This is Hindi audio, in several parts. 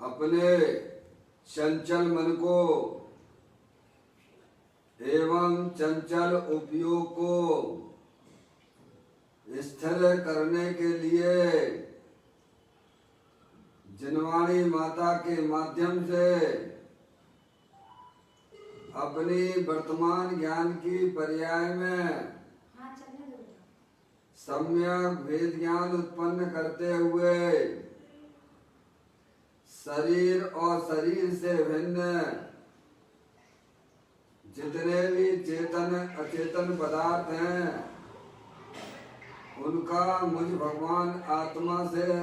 अपने चंचल मन को एवं चंचल उपयोग को स्थिर करने के लिए जिनवाणी माता के माध्यम से अपनी वर्तमान ज्ञान की पर्याय में सम्यक वेद ज्ञान उत्पन्न करते हुए शरीर और शरीर से भिन्न जितने भी चेतन अचेतन पदार्थ हैं उनका मुझ भगवान आत्मा से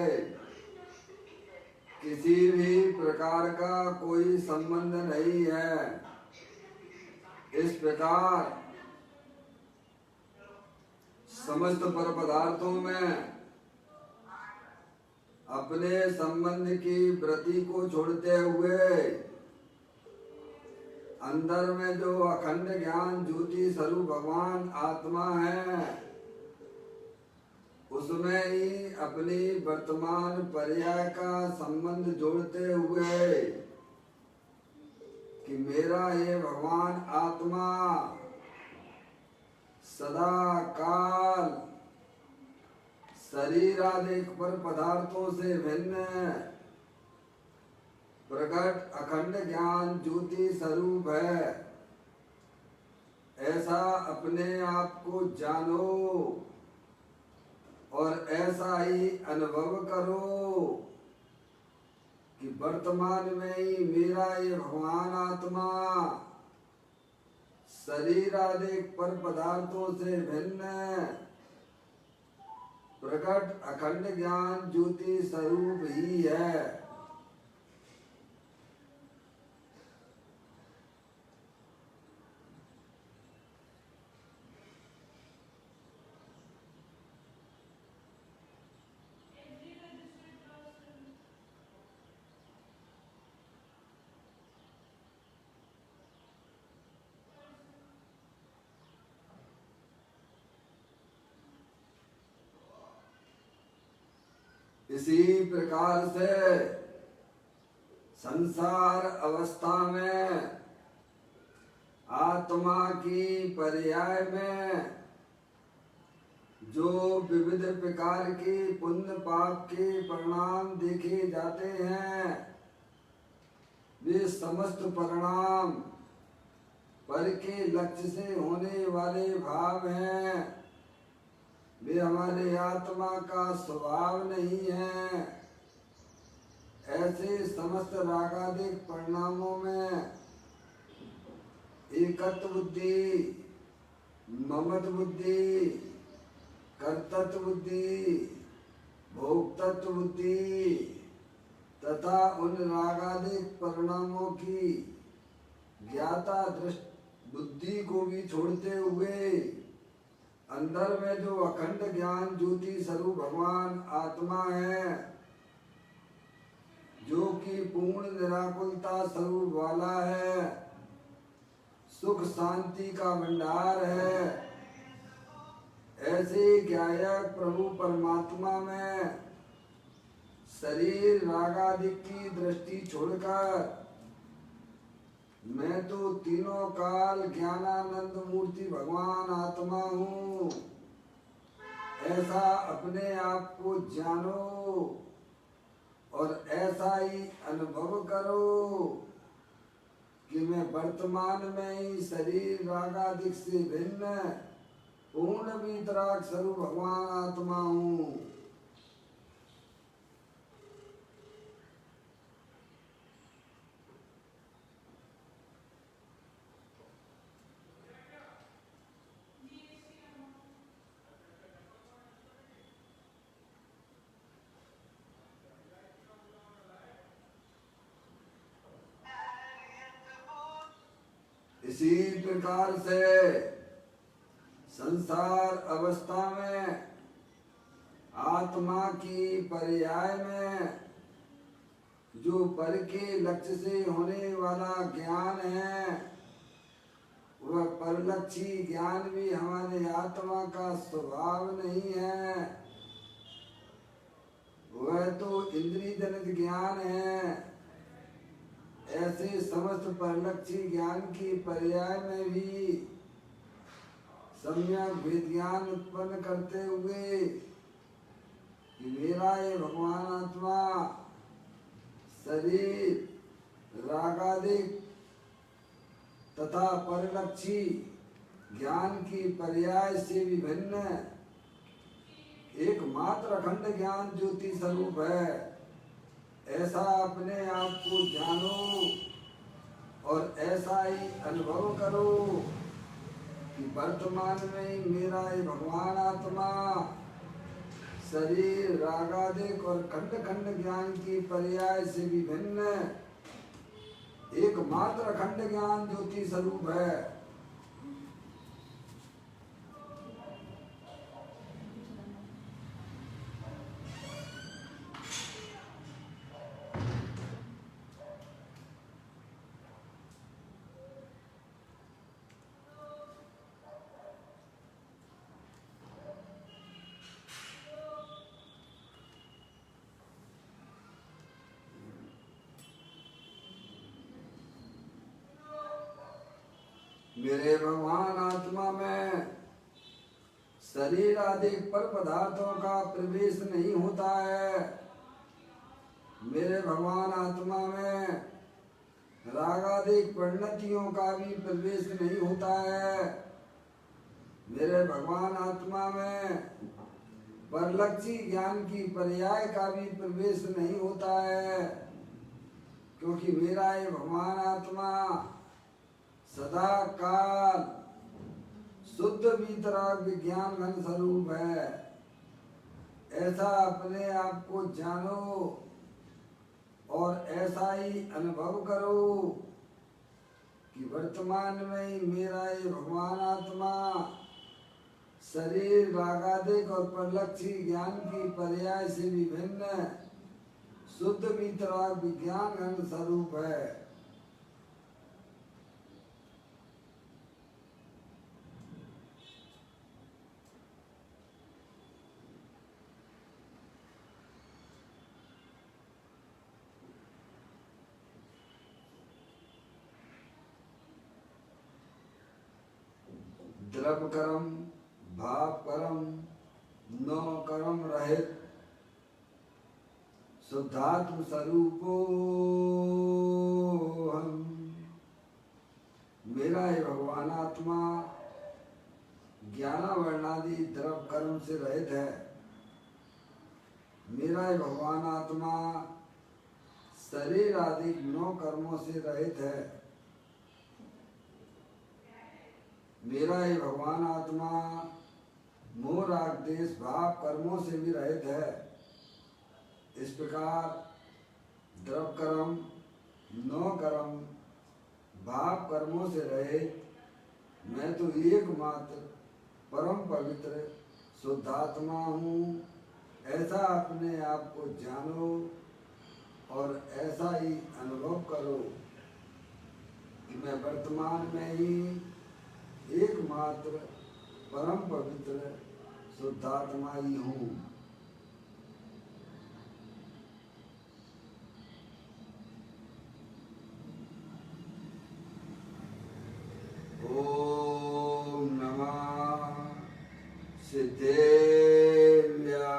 किसी भी प्रकार का कोई संबंध नहीं है। इस प्रकार समस्त पर पदार्थों में अपने संबंध की वृत्ति को छोड़ते हुए अंदर में जो अखंड ज्ञान ज्योति स्वरूप भगवान आत्मा है उसमें ही अपनी वर्तमान पर्याय का संबंध जोड़ते हुए कि मेरा ये भगवान आत्मा सदा काल शरीर आदि पर पदार्थों से भिन्न प्रकट अखंड ज्ञान ज्योति स्वरूप है। ऐसा अपने आप को जानो और ऐसा ही अनुभव करो कि वर्तमान में ही मेरा ये भगवान आत्मा शरीर आदि पर पदार्थों से भिन्न प्रकट अखंड ज्ञान ज्योति स्वरूप ही है। इसी प्रकार से संसार अवस्था में आत्मा की पर्याय में जो विविध प्रकार के पुण्य पाप के परिणाम देखे जाते हैं वे समस्त परिणाम पर के लक्ष्य से होने वाले भाव हैं। वे हमारे आत्मा का स्वभाव नहीं है। ऐसे समस्त रागादिक परिणामों में एकत्व बुद्धि, ममत्व बुद्धि, कर्तृत्व बुद्धि, भोक्तृत्व बुद्धि तथा उन रागादिक परिणामों की ज्ञाता दृष्टि बुद्धि को भी छोड़ते हुए अंदर में जो अखंड ज्ञान ज्योति स्वरूप भगवान आत्मा है जो कि पूर्ण निराकुलता स्वरूप वाला है, सुख शांति का भंडार है, ऐसे ज्ञायक प्रभु परमात्मा में शरीर रागादिक की दृष्टि छोड़कर मैं तो तीनों काल ज्ञानानंद मूर्ति भगवान आत्मा हूँ ऐसा अपने आप को जानो और ऐसा ही अनुभव करो कि मैं वर्तमान में ही शरीर रागादिक से भिन्न पूर्ण वीतराग स्वरूप भगवान आत्मा हूँ। इसी प्रकार से संसार अवस्था में आत्मा की पर्याय में जो पर के लक्ष्य से होने वाला ज्ञान है वह परलक्षी ज्ञान भी हमारे आत्मा का स्वभाव नहीं है। वह तो इंद्रिय जनित ज्ञान है ऐसे समस्त परिलक्षी ज्ञान की पर्याय में भी सम्यक भेद ज्ञान उत्पन्न करते हुए कि मेरा ये भगवान आत्मा शरीर रागादिक तथा परिलक्षी ज्ञान की पर्याय से विभिन्न एकमात्र अखंड ज्ञान ज्योति स्वरूप है, ऐसा अपने आप को जानो और ऐसा ही अनुभव करो कि वर्तमान में ही मेरा ये भगवान आत्मा शरीर रागादिक और खंड खंड ज्ञान की पर्याय से विभिन्न एकमात्र अखंड ज्ञान ज्योति स्वरूप है। मेरे भगवान आत्मा में शरीर आदि पर पदार्थों का प्रवेश नहीं होता है। मेरे भगवान आत्मा में रागादिक परिणतियों का भी प्रवेश नहीं होता है। मेरे भगवान आत्मा में परलक्षी ज्ञान की पर्याय का भी प्रवेश नहीं होता है, क्योंकि मेरा ये भगवान आत्मा सदा काल शुद्ध वीतराग विज्ञान घन स्वरूप है। ऐसा अपने आप को जानो और ऐसा ही अनुभव करो कि वर्तमान में ही मेरा ये भगवान आत्मा शरीर रागादिक और परलक्षी ज्ञान की पर्याय से विभिन्न शुद्ध वीतराग विज्ञान घन स्वरूप है। द्रव्य कर्म भाव कर्म नौ कर्म रहित शुद्धात्म स्वरूपो हम। मेरा ये भगवान आत्मा ज्ञान वर्णादि द्रव्य कर्म से रहित है। मेरा ये भगवान आत्मा शरीर आदि नौ कर्मों से रहित है। मेरा ये भगवान आत्मा मोह राग देश भाव कर्मों से भी रहित है। इस प्रकार द्रव्य कर्म नौ कर्म भाव कर्मों से रहित मैं तो एकमात्र परम पवित्र शुद्धात्मा हूँ, ऐसा अपने आप को जानो और ऐसा ही अनुभव करो कि मैं वर्तमान में ही एकमात्र परम पवित्र शुद्धात्मा ही हूँ। ओम नमः सिद्धेव्या।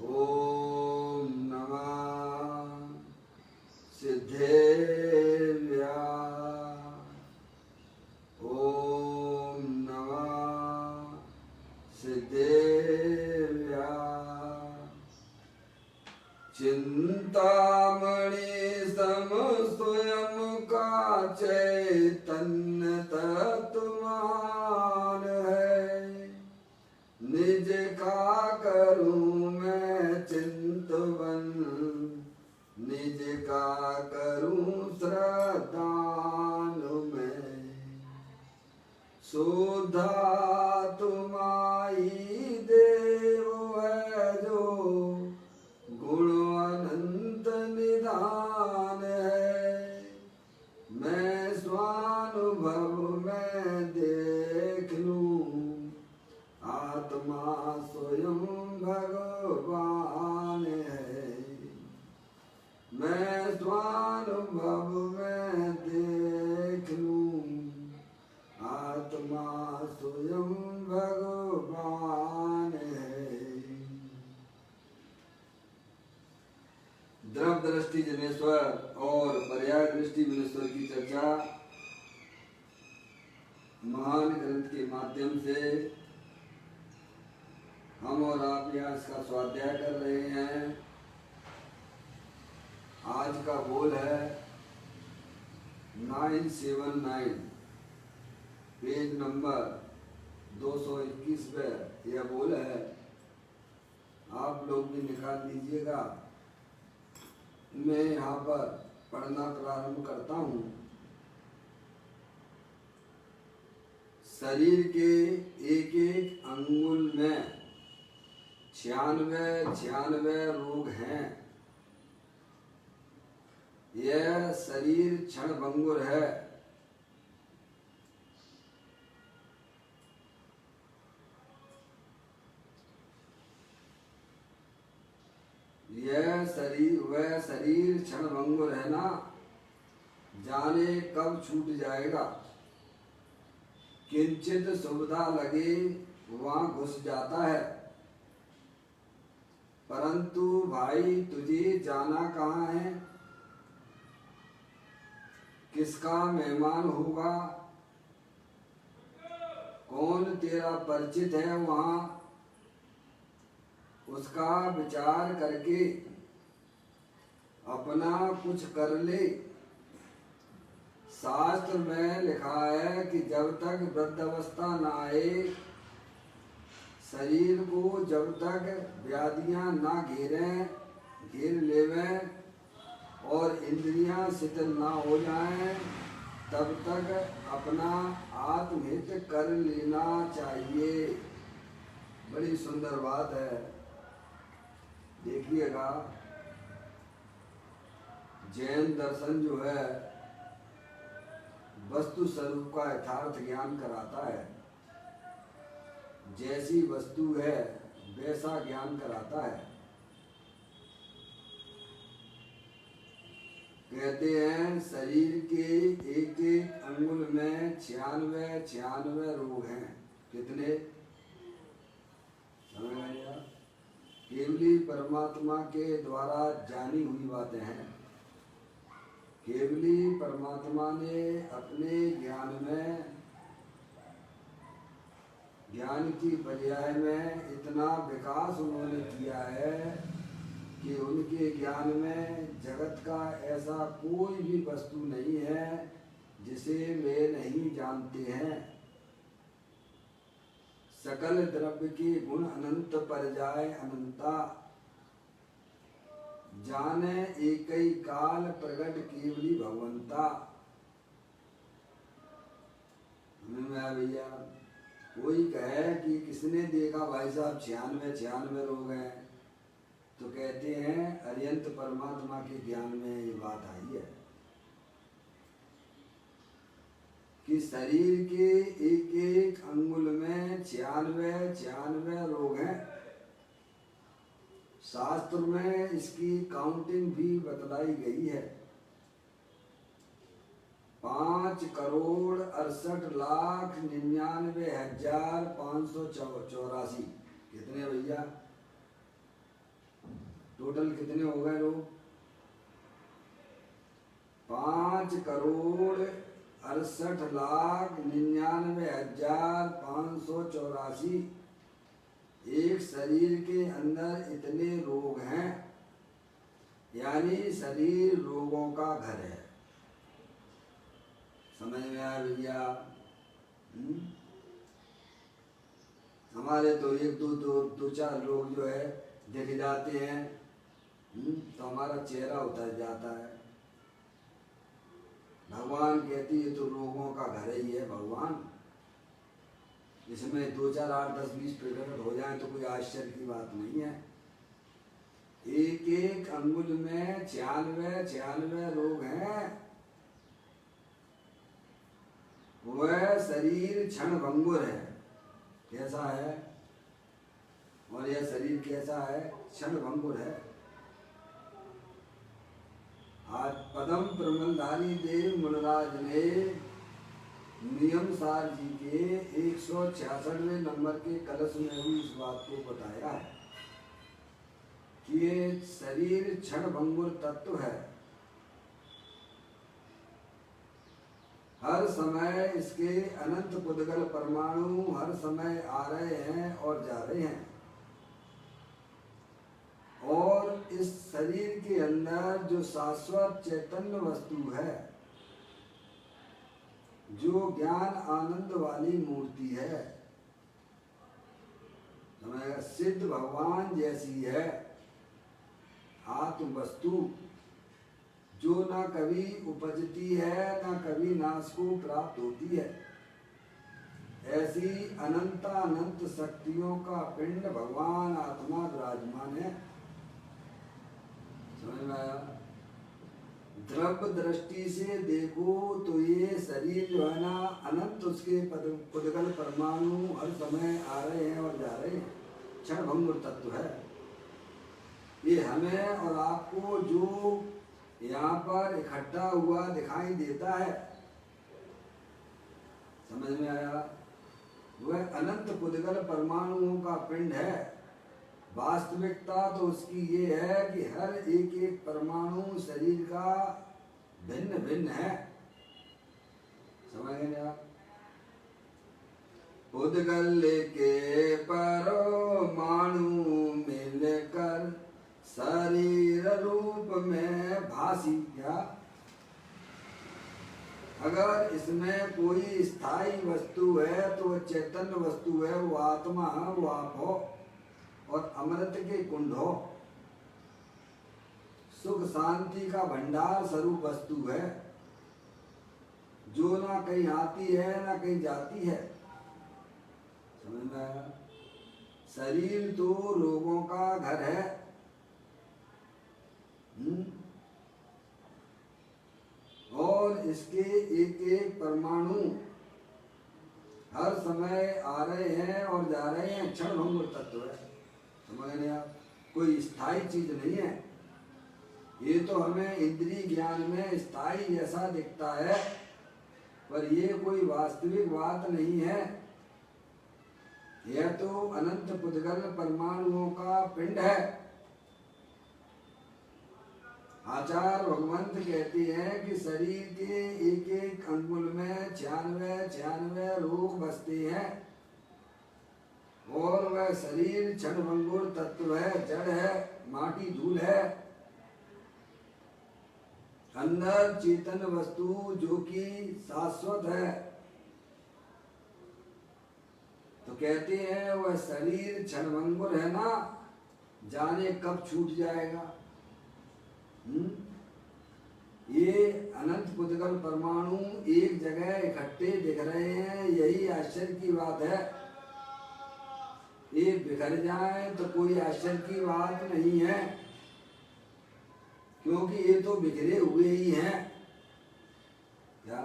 ओम नमः सिद्धेव्या। ओम नमः सिद्धेव्या। चिंतामणि सम स्वयं का चैतन्य तत्वमान है। निज का करूं मैं चिंतवन, निज का करूं श्रद्धान में। शुद्धा तुम्हारी देव है जो गुण अनंत निधान है। मैं स्वानुभव में देख लूं आत्मा स्वयं भगवान है। मैं माध्यम से हम और आप यहाँ इसका स्वाध्याय कर रहे हैं। आज का बोल है 979, पेज नंबर 221 पे यह बोल है। आप लोग भी निकाल लीजिएगा। मैं यहाँ पर पढ़ना प्रारंभ करता हूँ। शरीर के एक एक अंगुल में 96 रोग हैं। यह शरीर क्षणभंगुर है। वह शरीर क्षणभंगुर है ना, जाने कब छूट जाएगा। किंचित सुविधा लगे वहां घुस जाता है। परंतु भाई तुझे जाना कहाँ है, किसका मेहमान होगा, कौन तेरा परिचित है वहां, उसका विचार करके अपना कुछ कर ले। शास्त्र में लिखा है कि जब तक वृद्धावस्था न आए, शरीर को जब तक व्याधियां ना घेर लेवें और इंद्रियां शिथिल ना हो जाएं, तब तक अपना आत्महित कर लेना चाहिए। बड़ी सुंदर बात है, देखिएगा। जैन दर्शन जो है वस्तु स्वरूप का यथार्थ ज्ञान कराता है। जैसी वस्तु है वैसा ज्ञान कराता है। कहते हैं शरीर के एक एक अंगुल में 96 रोग हैं। कितने? समझ आया? केवली परमात्मा के द्वारा जानी हुई बातें हैं। केवली परमात्मा ने अपने ज्ञान की पर्याय में इतना विकास उन्होंने किया है कि उनके ज्ञान में जगत का ऐसा कोई भी वस्तु नहीं है जिसे वे नहीं जानते हैं। सकल द्रव्य के गुण अनंत पर जाए अनंता, जाने एकई काल प्रगट केवली भगवंता। भैया कोई कहे कि किसने देखा भाई साहब 96 रोग हैं, तो कहते हैं अरियंत परमात्मा के ज्ञान में ये बात आई है कि शरीर के एक एक अंगुल में 96 रोग हैं। शास्त्र में इसकी काउंटिंग भी बतलाई गई है। 5,68,99,584। कितने भैया? टोटल कितने हो गए लोग? 5,68,99,584। एक शरीर के अंदर इतने रोग हैं, यानी शरीर रोगों का घर है। समझ में आया भैया? हमारे तो एक दो चार लोग जो है दिख जाते हैं, तो हमारा चेहरा उतर जाता है। भगवान कहती है तो रोगों का घर ही है भगवान। इसमें 2, 4, 8, 10, 20 प्रकट हो जाए तो कोई आश्चर्य की बात नहीं है। एक एक अंगुल में 96 रोग हैं। वह शरीर क्षणभंगुर है। कैसा है? और यह शरीर कैसा है? क्षणभंगुर है। आज पदम प्रमलधारी देव मुनराज ने नियम सार जी के 166वें नंबर के कलश में भी इस बात को बताया है कि ये शरीर क्षणभंगुर तत्व है। हर समय इसके अनंत पुद्गल परमाणु हर समय आ रहे हैं और जा रहे हैं। और इस शरीर के अंदर जो शाश्वत चैतन्य वस्तु है, जो ज्ञान आनंद वाली मूर्ति है, सिद्ध भगवान जैसी है आत्म वस्तु, जो ना कभी उपजती है ना कभी नाश को प्राप्त होती है, ऐसी अनंत शक्तियों का पिंड भगवान आत्मा विराजमान है। समझ में आया? द्रव्य दृष्टि से देखो तो ये शरीर जो है ना, अनंत उसके पुद्गल परमाणु हर समय आ रहे हैं और जा रहे हैं, क्षण भंगुर तत्व है। ये हमें और आपको जो यहाँ पर इकट्ठा हुआ दिखाई देता है, समझ में आया? वह अनंत पुद्गल परमाणुओं का पिंड है। वास्तविकता तो उसकी ये है कि हर एक एक परमाणु शरीर का भिन्न भिन्न है। समझ गए आप? पुद्गल के परमाणु मिलकर शरीर रूप में भासी। क्या अगर इसमें कोई स्थायी वस्तु है तो वह चैतन्य वस्तु है, वो आत्मा, वो आप हो और अमृत के कुंड हो, सुख शांति का भंडार स्वरूप वस्तु है, जो ना कहीं आती है ना कहीं जाती है। समझ में आया? शरीर तो रोगों का घर है। और इसके एक एक परमाणु हर समय आ रहे हैं और जा रहे हैं, क्षण भंगुर तत्व है। समझ रहे आप? कोई स्थायी चीज नहीं है। ये तो हमें इंद्रिय ज्ञान में स्थायी जैसा दिखता है, पर ये कोई वास्तविक बात नहीं है। यह तो अनंत पुद्गल परमाणुओं का पिंड है। आचार्य भगवंत कहते हैं कि शरीर के एक एक अंगुल में 96 रोग बसते हैं, और वह शरीर क्षण भंगुर तत्व है, जड़ है, माटी धूल है। अंदर चेतन वस्तु जो कि शाश्वत है। तो कहते हैं वह शरीर क्षण भंगुर है ना, जाने कब छूट जाएगा। ये अनंत पुद्गल परमाणु एक जगह इकट्ठे दिख रहे हैं, यही आश्चर्य की बात है। ये बिखर जाए तो कोई आश्चर्य की बात नहीं है, क्योंकि ये तो बिखरे हुए ही हैं। क्या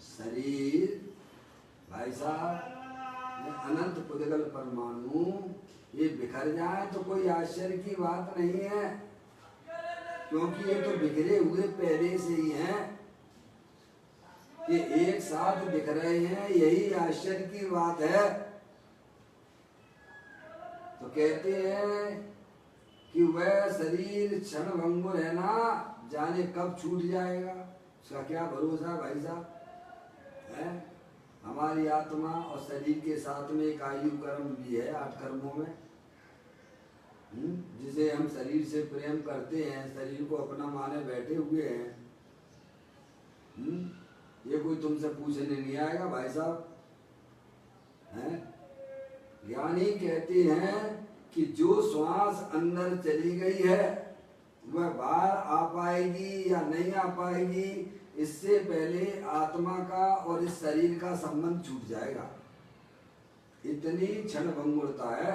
शरीर भाई साहब, अनंत पुद्गल परमाणु ये बिखर जाए तो कोई आश्चर्य की बात नहीं है, क्योंकि ये तो बिखरे हुए पहले से ही हैं। ये एक साथ दिख रहे हैं, यही आश्चर्य की बात है। तो कहते हैं कि वह शरीर क्षण भंगुर है ना, जाने कब छूट जाएगा। उसका क्या भरोसा भाई साहब है? हमारी आत्मा और शरीर के साथ में एक आयु कर्म भी है, 8 कर्मों में, जिसे हम शरीर से प्रेम करते हैं, शरीर को अपना माने बैठे हुए हैं। ये कोई तुमसे पूछने नहीं आएगा भाई साहब हैं? ज्ञानी कहते हैं कि जो श्वास अंदर चली गई है वह बाहर आ पाएगी या नहीं आ पाएगी, इससे पहले आत्मा का और इस शरीर का संबंध छूट जाएगा। इतनी क्षण भंगुरता है।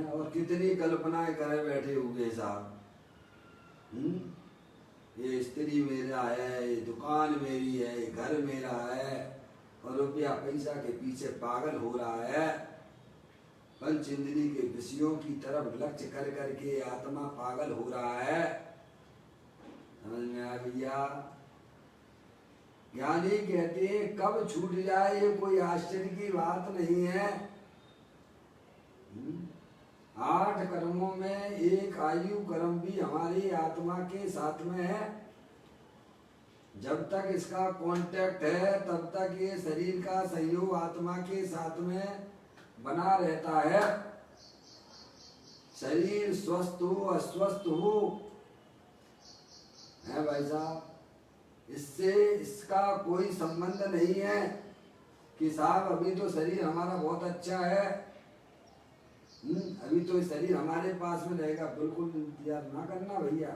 और कितनी कल्पनाएं करे बैठे हुए साहब। ये स्त्री मेरा है, ये दुकान मेरी है, ये घर मेरा है, और रुपया पैसा के पीछे पागल हो रहा है। पंच इंद्रिय के विषयों की तरफ लक्ष्य कर करके आत्मा पागल हो रहा है। समझ में आ गया? ज्ञानी कहते हैं कब छूट जाए ये कोई आश्चर्य की बात नहीं है। 8 कर्मों में एक आयु कर्म भी हमारी आत्मा के साथ में है। जब तक इसका कांटेक्ट है तब तक ये शरीर का सहयोग आत्मा के साथ में बना रहता है। शरीर स्वस्थ हो अस्वस्थ हो, है भाई साहब, इससे इसका कोई संबंध नहीं है कि साहब अभी तो शरीर हमारा बहुत अच्छा है, अभी तो शरीर हमारे पास में रहेगा। बिल्कुल इंतजार ना करना भैया,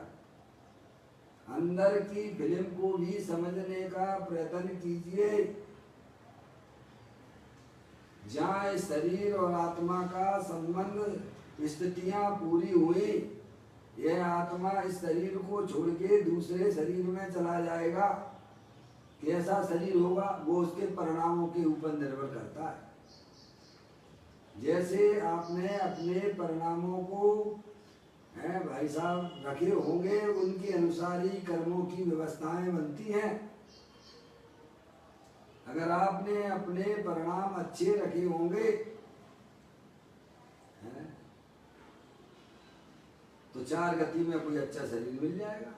अंदर की फिल्म को भी समझने का प्रयत्न कीजिए। जहाँ इस शरीर और आत्मा का संबंध स्थितियां पूरी हुई, यह आत्मा इस शरीर को छोड़ के दूसरे शरीर में चला जाएगा। कैसा शरीर होगा वो उसके परिणामों के ऊपर निर्भर करता है। जैसे आपने अपने परिणामों को है भाई साहब रखे होंगे, उनके अनुसार ही कर्मों की व्यवस्थाएं बनती हैं। अगर आपने अपने परिणाम अच्छे रखे होंगे तो 4 गति में कोई अच्छा शरीर मिल जाएगा,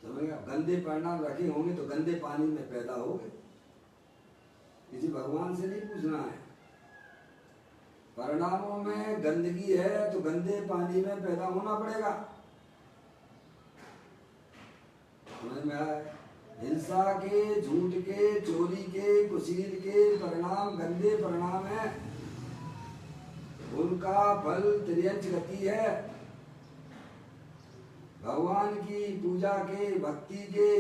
समझ। गंदे परिणाम रखे होंगे तो गंदे पानी में पैदा होगे। किसी भगवान से नहीं पूछना है। परिणामों में गंदगी है तो गंदे पानी में पैदा होना पड़ेगा, समझ में आया। हिंसा के, झूठ के, चोरी के, कुशील के परिणाम गंदे परिणाम है, उनका फल त्रियंच गति है। भगवान की पूजा के, भक्ति के,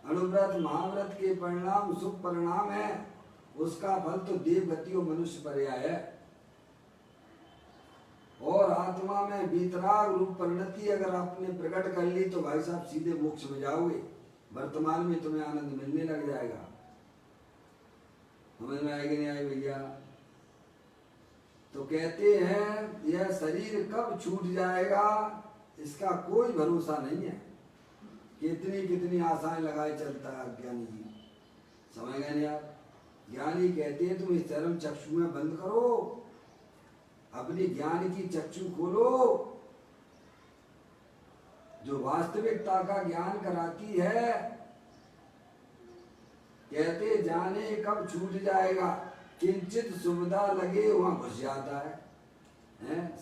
अनुव्रत महाव्रत के परिणाम शुभ परिणाम है, उसका फल तो देव गति और मनुष्य पर्याय है। और आत्मा में वीतराग रूप परिणति अगर आपने प्रकट कर ली तो भाई साहब सीधे मोक्ष में जाओगे। वर्तमान में तुम्हें आनंद मिलने लग जाएगा। समझ में आएगी नहीं आई भैया? तो कहते हैं यह शरीर कब छूट जाएगा इसका कोई भरोसा नहीं है। कितनी कितनी आशाएं लगाए चलता है ज्ञानी जी, समझ गए नहीं आप? ज्ञानी कहते हैं तुम इस चरम चक्षु में बंद करो, अपनी ज्ञान की चक्षु खोलो, जो वास्तविकता का ज्ञान कराती है। कहते जाने कब छूट जाएगा, किंचित सुविधा लगे वहां घुस जाता है।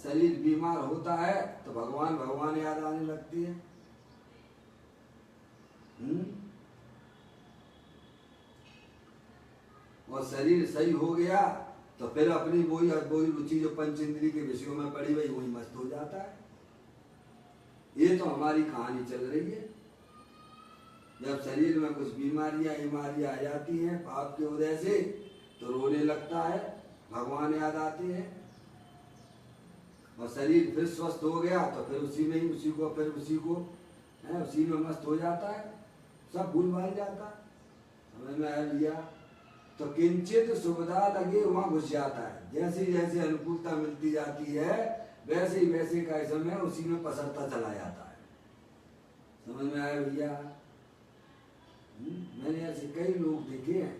शरीर बीमार होता है तो भगवान भगवान याद आने लगती है। और शरीर सही हो गया तो फिर अपनी वही रुचि जो पंच इंद्रिय के विषयों में पड़ी हुई वही मस्त हो जाता है। ये तो हमारी कहानी चल रही है। जब शरीर में कुछ बीमारियां आ जाती हैं पाप के उदय से तो रोने लगता है, भगवान याद आते हैं। और शरीर फिर स्वस्थ हो गया तो फिर उसी में ही उसी में मस्त हो जाता है, सब भूल भाल जाता है। समझ में आया भैया? तो किंचित सुविधा लगे वहां घुस जाता है। जैसे जैसे अनुकूलता मिलती जाती है वैसे ही वैसे का समय उसी में पसरता चला जाता है। समझ में आया भैया? मैंने ऐसे कई लोग देखे हैं,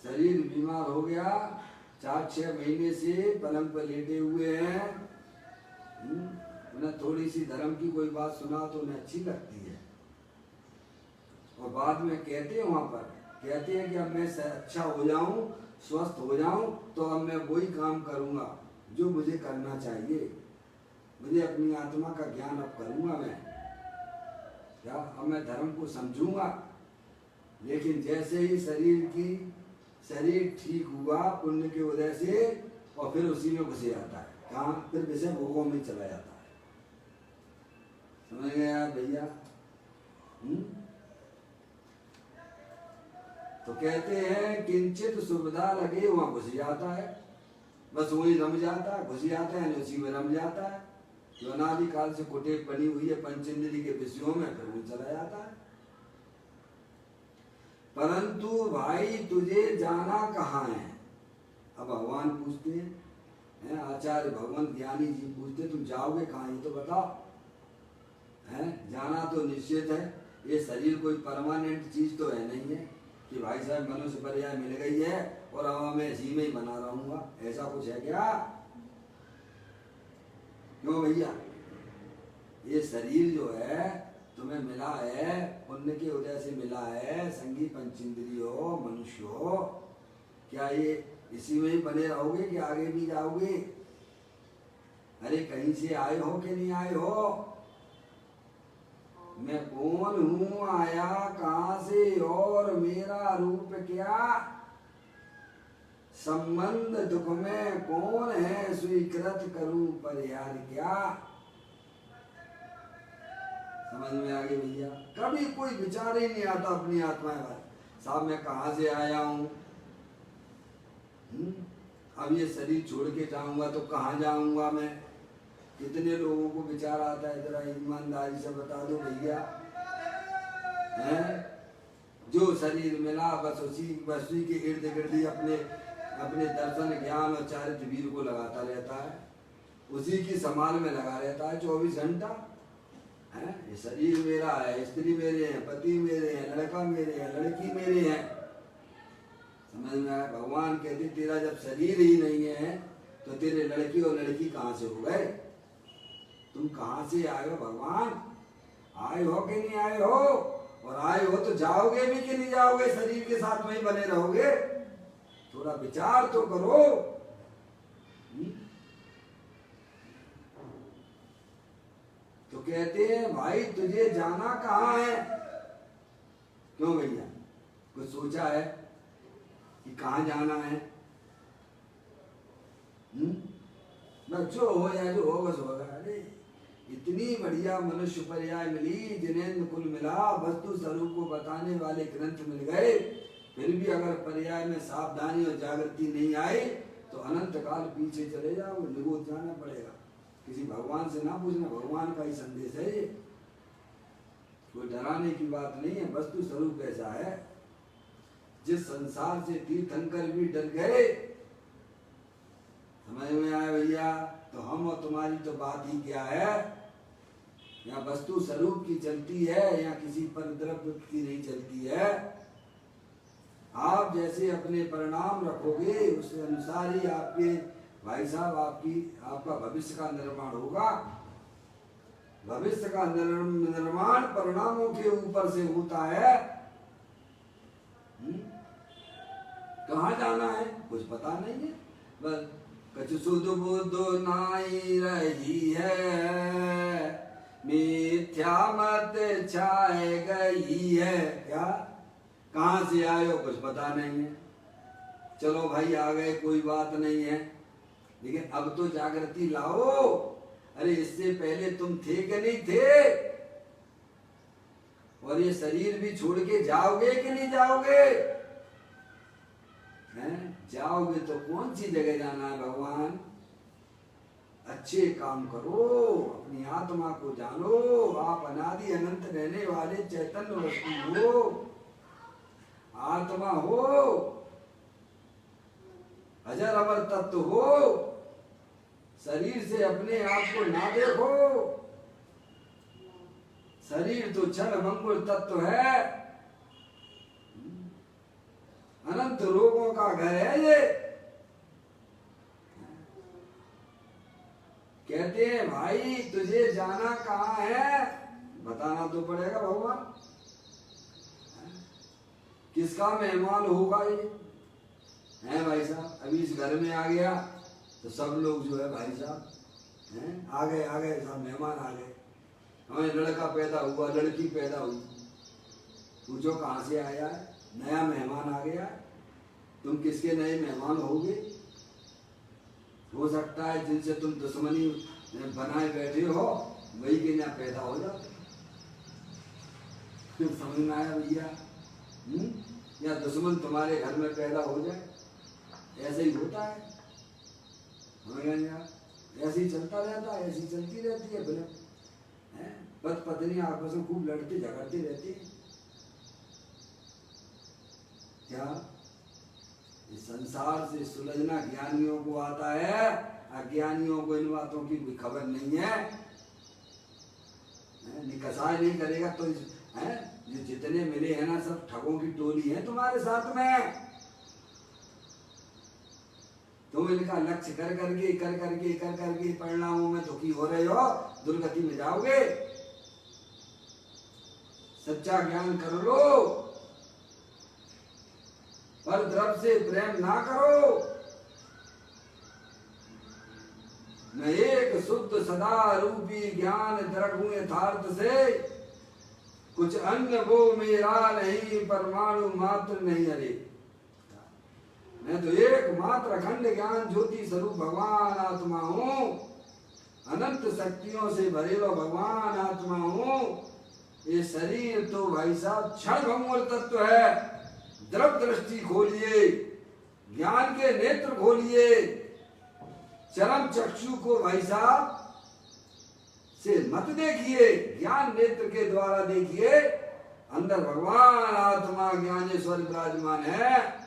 शरीर बीमार हो गया, 4-6 महीने से पलंग पर लेटे हुए हैं, उन्हें थोड़ी सी धर्म की कोई बात सुना तो उन्हें अच्छी लगती है और बाद में कहते हैं वहां पर कहते हैं कि अब मैं अच्छा हो जाऊं, स्वस्थ हो जाऊं तो अब मैं वही काम करूंगा जो मुझे करना चाहिए, मुझे अपनी आत्मा का ज्ञान अब करूंगा मैं, क्या अब मैं धर्म को समझूंगा। लेकिन जैसे ही शरीर ठीक हुआ पुण्य के वजह से और फिर उसी में घुसे जाता है, कहाँ फिर विषय भोगों में चला जाता है। समझ गए आप भैया? तो कहते हैं किंचित सुविधा लगे वहां घुस जाता है, बस वही रम जाता है, घुस जाता है, उसी में रम जाता है। जो अनादिकाल से कुटेव बनी हुई है पंचेंद्रिय के विषयों में फिर वो चला जाता है। परंतु भाई तुझे जाना कहाँ है? अब भगवान पूछते हैं, आचार्य भगवान ज्ञानी जी पूछते तुम जाओगे कहाँ ये तो बताओ। जाना तो निश्चित है, ये शरीर कोई परमानेंट चीज तो है नहीं है, कि भाई साहब मनुष्य पर्याय मिल गई है और अब मैं इसी में ही बना रहूंगा, ऐसा कुछ है क्या? क्यों भैया? ये शरीर जो है तुम्हें मिला है, पुण्य के उदय से मिला है, संगी पंचेंद्रियो मनुष्य हो, क्या ये इसी में ही बने रहोगे कि आगे भी जाओगे? अरे कहीं से आए हो कि नहीं आए हो? मैं कौन हूँ, आया कहाँ से और मेरा रूप क्या? संबंध दुख में कौन है, स्वीकृत करूं पर यार क्या? समझ में आ गई भैया? कभी कोई विचार ही नहीं आता अपनी आत्मा में, साहब मैं कहाँ से आया हूँ, अब ये शरीर छोड़ के जाऊंगा तो कहाँ जाऊंगा मैं? कितने लोगों को विचार आता है, जरा ईमानदारी से बता दो भैया। हैं? जो शरीर मिला बस उसी के इर्द गिर्द अपने अपने दर्शन ज्ञान और चारित्र वीर को लगाता रहता है, उसी की संभाल में लगा रहता है 24 घंटा। है ये शरीर मेरा है, स्त्री मेरे हैं, पति मेरे हैं, लड़का मेरे हैं, लड़की मेरे हैं। समझ में आया? भगवान कहते तेरा जब शरीर ही नहीं है तो तेरे लड़की और लड़की कहाँ से हो गए? तुम कहाँ से आए हो भगवान? आए हो कि नहीं आए हो? और आए हो तो जाओगे भी कि नहीं जाओगे? शरीर के साथ में ही बने रहोगे? थोड़ा विचार तो करो। तो कहते हैं भाई तुझे जाना कहाँ है? क्यों भैया? कुछ सोचा है कि कहाँ जाना है? जो हो या जो हो बस होगा। अरे इतनी बढ़िया मनुष्य पर्याय मिली, जिनेन्द्र कुल मिला, वस्तु स्वरूप को बताने वाले ग्रंथ मिल गए, फिर भी अगर पर्याय में सावधानी और जागृति नहीं आई तो अनंत काल पीछे चले जाओ, निगोद जाना पड़ेगा। किसी भगवान से ना पूछना, भगवान का ही संदेश है ये, कोई डराने की बात नहीं है। वस्तु स्वरूप ऐसा है, जिस संसार से तीर्थंकर भी डर गए, समझ में आया भैया? तो हम और तुम्हारी तो बात ही क्या है? यहाँ वस्तु स्वरूप की चलती है, यहाँ किसी पर द्रव्य की नहीं चलती है। आप जैसे अपने परिणाम रखोगे उस अनुसार ही आपके भाई साहब आपका भविष्य का निर्माण होगा। भविष्य का निर्माण परिणामों के ऊपर से होता है। कहाँ जाना है कुछ पता नहीं है, बस कछु सुध बुध नाई रही है, मिथ्या मत छाए गई है। क्या कहाँ से आए हो कुछ पता नहीं है। चलो भाई आ गए, कोई बात नहीं है, लेकिन अब तो जागृति लाओ। अरे इससे पहले तुम थे कि नहीं थे? और ये शरीर भी छोड़ के जाओगे कि नहीं जाओगे? हैं? जाओगे तो कौन सी जगह जाना है भगवान? अच्छे काम करो, अपनी आत्मा को जानो। आप अनादि अनंत रहने वाले चैतन्य वस्तु हो, आत्मा हो, अजर अमर तत्व हो। शरीर से अपने आप को ना देखो, शरीर तो क्षण भंगुर तत्व है, अनंत रोगों का घर है ये। कहते हैं भाई तुझे जाना कहाँ है? बताना तो पड़ेगा भगवान। किसका मेहमान होगा ये? है भाई साहब, अभी इस घर में आ गया तो सब लोग जो है भाई साहब हैं आ गए सब मेहमान आ गए। हमें लड़का पैदा हुआ, लड़की पैदा हुई, पूछो कहाँ से आया है? नया मेहमान आ गया। तुम किसके नए मेहमान होगे? हो सकता है जिनसे तुम दुश्मनी बनाए बैठे हो वही के यहाँ पैदा हो जाते। समझ में आया भैया? या दुश्मन तुम्हारे घर में पैदा हो जाए, ऐसे ही होता है। ऐसे ही चलता रहता है, ऐसी चलती रहती है फिल्म। पति पत्नी आपस में खूब लड़ते झगड़ते रहते हैं। क्या इस संसार से सुलझना ज्ञानियों को आता है, अज्ञानियों को इन बातों की कोई खबर नहीं है। निकसाय नहीं करेगा तो ये जितने मिले हैं ना सब ठगों की टोली है तुम्हारे साथ में। तुम इनका लक्ष्य कर करके परिणामों में दुखी हो रहे हो, दुर्गति में जाओगे। सच्चा ज्ञान कर लो, पर द्रव्य से प्रेम ना करो। मैं एक शुद्ध सदा रूपी ज्ञान दृढ़ यथार्थ से, कुछ अन्य वो मेरा नहीं, परमाणु मात्र नहीं। अरे मैं तो एकमात्र अखंड ज्ञान ज्योति स्वरूप भगवान आत्मा हूँ, अनंत शक्तियों से भरे हुआ भगवान आत्मा हूँ। ये शरीर तो भाई साहब क्षण भंगुर तत्व है। द्रव्य दृष्टि खोलिए, ज्ञान के नेत्र खोलिए, चरम चक्षु को भाई साहब से मत देखिए, ज्ञान नेत्र के द्वारा देखिए। अंदर भगवान आत्मा ज्ञानेश्वर विराजमान है।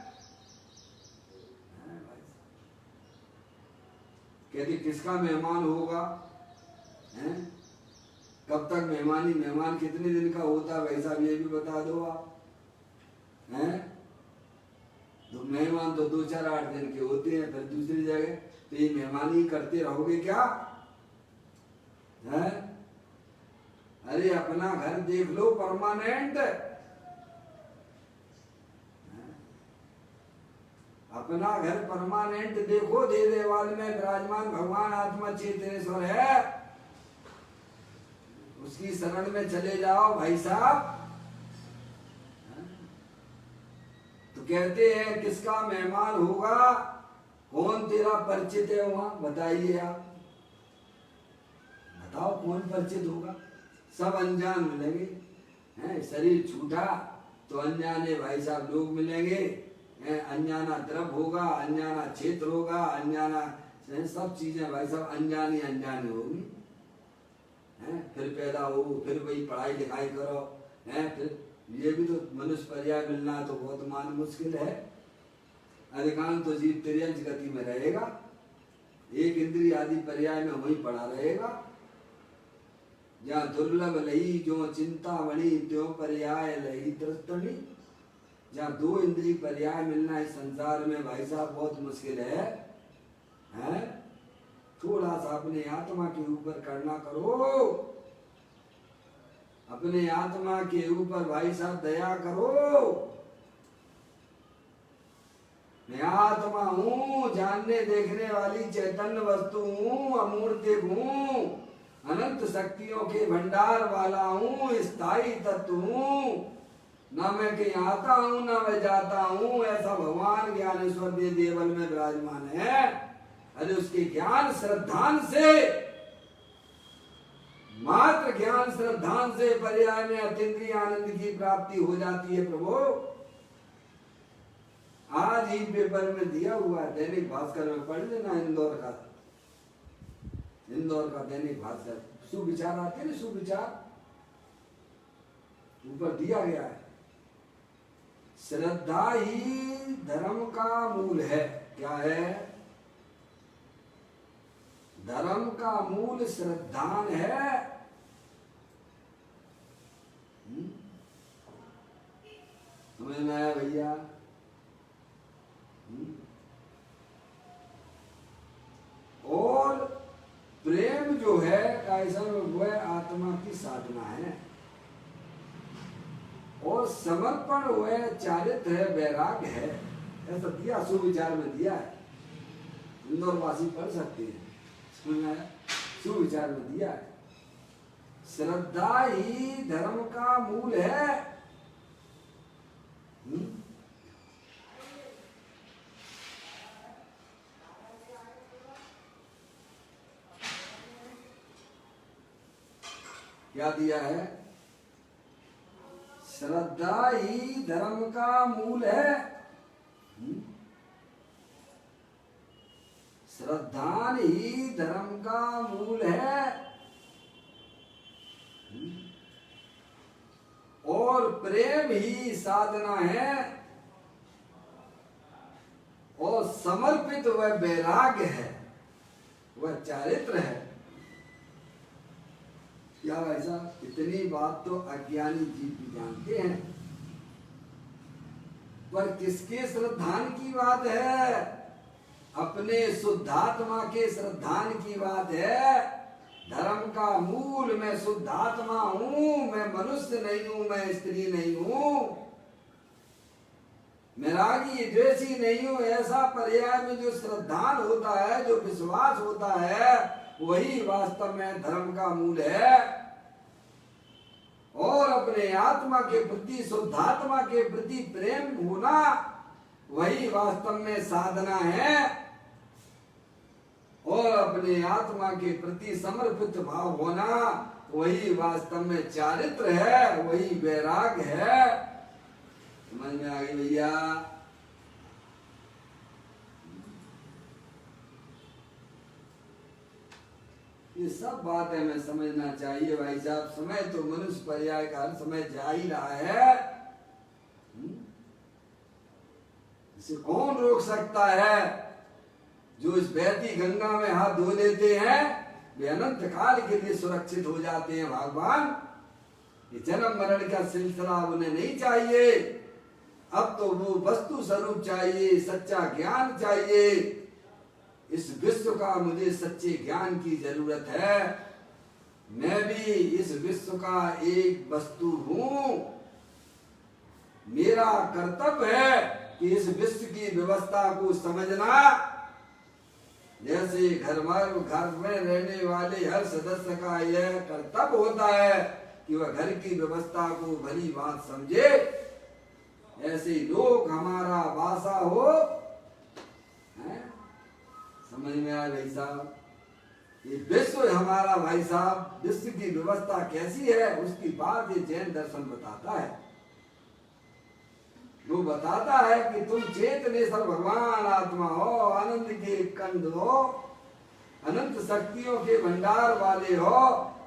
कहती किसका मेहमान होगा है? कब तक मेहमानी, मेहमान कितने दिन का होता है भाई साहब ये भी बता दो आप हैं? तो मेहमान तो 2-4-8 दिन के होते हैं, फिर दूसरी जगह तो ये मेहमानी करते रहोगे क्या है? अरे अपना घर देख लो परमानेंट, अपना घर परमानेंट देखो। दे देवाल में विराजमान भगवान आत्मा चेतनेश्वर है, उसकी शरण में चले जाओ भाई साहब। तो कहते हैं किसका मेहमान होगा, कौन तेरा परिचित है वहां, बताइए आप, बताओ कौन परिचित होगा। सब अनजान मिलेंगे हैं, शरीर छूटा तो अनजाने भाई साहब लोग मिलेंगे, अनजाना द्रव्य होगा, अनजाना क्षेत्र होगा, अनजाना सब चीजें भाई साहब अनजानी अनजानी होगी। फिर पैदा हो, फिर वही पढ़ाई लिखाई करो, फिर ये भी तो मनुष्य पर्याय मिलना तो बहुत मान मुश्किल है। अधिकांश तो जीव तिर्यंच गति में रहेगा, एक इंद्रिय आदि पर्याय में वही पड़ा रहेगा। जहाँ दुर्लभ लही जो चिंता बनी, त्यों पर्याय लही दृष्टि। जहाँ 2 इंद्रिय पर्याय मिलना इस संसार में भाई साहब बहुत मुश्किल है, हैं? थोड़ा सा अपने आत्मा के ऊपर करना करो, अपने आत्मा के ऊपर भाई साहब दया करो। मैं आत्मा हूँ, जानने देखने वाली चैतन्य वस्तु हूँ, अमूर्त हूँ, अनंत शक्तियों के भंडार वाला हूँ, स्थायी तत्व हूँ। न मैं कहीं आता हूँ न मैं जाता हूँ, ऐसा भगवान ज्ञानेश्वर देवल में विराजमान है। अरे उसके ज्ञान श्रद्धान से, मात्र ज्ञान श्रद्धान से पर्याय में अतीन्द्रिय आनंद की प्राप्ति हो जाती है। प्रभु आज ही पेपर में दिया हुआ है, दैनिक भास्कर में पढ़ लेना, इंदौर का दैनिक भास्कर, सुविचार आते हैं, सुविचार ऊपर दिया गया है। श्रद्धा ही धर्म का मूल है। क्या है? धर्म का मूल श्रद्धान है। समझ में आया भैया? और प्रेम जो है कैसा, वो है आत्मा की साधना है, और समर्पण वो है, चारित्र है, वैराग्य है। ऐसा दिया सुविचार में दिया है, इंदौर वासी पढ़ सकते हैं, सुविचार में दिया है। श्रद्धा ही धर्म का मूल है। क्या दिया है? श्रद्धा ही धर्म का मूल है। श्रद्धान ही धर्म का मूल है, और प्रेम ही साधना है, और समर्पित वह वैराग्य है, वह चारित्र है। क्या भाई साहब, इतनी बात तो अज्ञानी जीव भी जानते हैं, पर किसके श्रद्धान की बात है? अपने शुद्धात्मा के श्रद्धान की बात है। धर्म का मूल मैं शुद्धात्मा हूं, मैं मनुष्य नहीं हूं, मैं स्त्री नहीं हूं, मैं रागी द्वेषी नहीं हूं। ऐसा पर्याय में जो श्रद्धान होता है, जो विश्वास होता है, वही वास्तव में धर्म का मूल है। और अपने आत्मा के प्रति, शुद्धात्मा के प्रति प्रेम होना, वही वास्तव में साधना है। और अपने आत्मा के प्रति समर्पित भाव होना, वही वास्तव में चारित्र है, वही वैराग है। समझ में आ गई भैया? ये सब बातें हमें समझना चाहिए भाई साहब। समय तो मनुष्य पर्याय का हर समय जा ही रहा है, इसे कौन रोक सकता है? जो इस बहती गंगा में हाथ धो लेते हैं, वे अनंत काल के लिए सुरक्षित हो जाते हैं भगवान। ये जन्म मरण का सिलसिला उन्हें नहीं चाहिए। अब तो वो वस्तु स्वरूप चाहिए, सच्चा ज्ञान चाहिए। इस विश्व का मुझे सच्चे ज्ञान की जरूरत है। मैं भी इस विश्व का एक वस्तु हूं। मेरा कर्तव्य है कि इस विश्व की व्यवस्था को समझना। जैसे घर में रहने वाले हर सदस्य का यह कर्तव्य होता है कि वह घर की व्यवस्था को भली बात समझे, ऐसे लोग हमारा वासा हो। समझ में आया भाई साहब? ये विश्व हमारा भाई साहब, विश्व की व्यवस्था कैसी है उसकी बात ये जैन दर्शन बताता है। वो बताता है कि तुम चेतनेश्वर भगवान आत्मा हो, आनंद के कंद हो, अनंत शक्तियों के भंडार वाले हो।